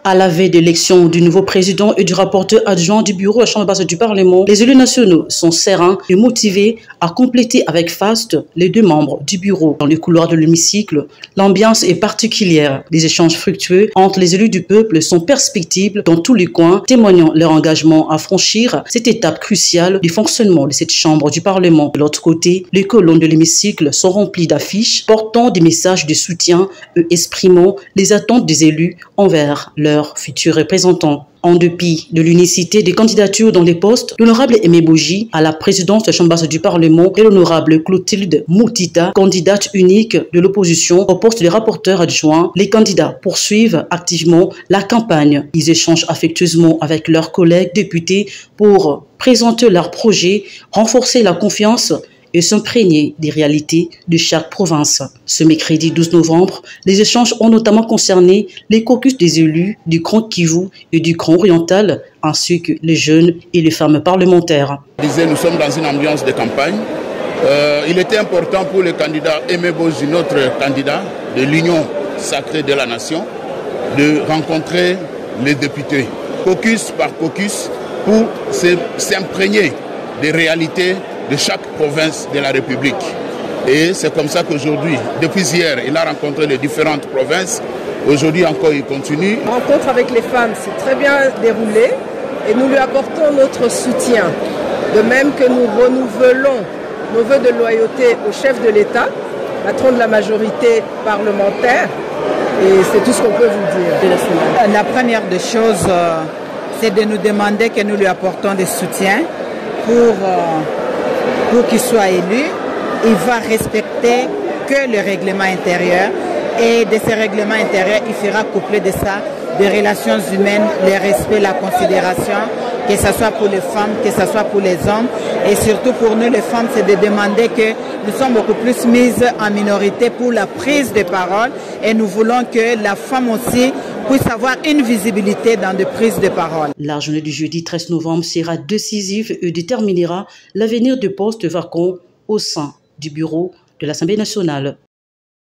À la veille de l'élection du nouveau président et du rapporteur adjoint du bureau à la Chambre basse du Parlement, les élus nationaux sont sereins et motivés à compléter avec faste les deux membres du bureau. Dans les couloirs de l'hémicycle, l'ambiance est particulière. Les échanges fructueux entre les élus du peuple sont perceptibles dans tous les coins, témoignant leur engagement à franchir cette étape cruciale du fonctionnement de cette Chambre du Parlement. De l'autre côté, les colonnes de l'hémicycle sont remplies d'affiches portant des messages de soutien et exprimant les attentes des élus envers leurs futurs représentants. En dépit de l'unicité des candidatures dans les postes, l'honorable Aimé Boji à la présidence de la Chambre basse du Parlement et l'honorable Clotilde Moutita, candidate unique de l'opposition au poste de rapporteur adjoint, les candidats poursuivent activement la campagne. Ils échangent affectueusement avec leurs collègues députés pour présenter leurs projets, renforcer la confiance et s'imprégner des réalités de chaque province. Ce mercredi 12 novembre, les échanges ont notamment concerné les caucus des élus du Grand Kivu et du Grand Oriental, ainsi que les jeunes et les femmes parlementaires. Nous sommes dans une ambiance de campagne. Il était important pour le candidat Aimé Boji, notre candidat de l'Union sacrée de la nation, de rencontrer les députés, caucus par caucus, pour s'imprégner des réalités de chaque province de la République. Et c'est comme ça qu'aujourd'hui, depuis hier, il a rencontré les différentes provinces. Aujourd'hui encore, il continue. La rencontre avec les femmes s'est très bien déroulée et nous lui apportons notre soutien. De même que nous renouvelons nos vœux de loyauté au chef de l'État, patron de la majorité parlementaire. Et c'est tout ce qu'on peut vous dire. La première des choses, c'est de nous demander que nous lui apportons des soutiens pour qu'il soit élu. Il va respecter que le règlement intérieur et de ce règlement intérieur, il fera coupler de ça des relations humaines, le respect, la considération, que ce soit pour les femmes, que ce soit pour les hommes. Et surtout pour nous les femmes, c'est de demander que nous sommes beaucoup plus mises en minorité pour la prise de parole et nous voulons que la femme aussi puisse avoir une visibilité dans des prises de parole. La journée du jeudi 13 novembre sera décisive et déterminera l'avenir de postes vacants au sein du bureau de l'Assemblée nationale.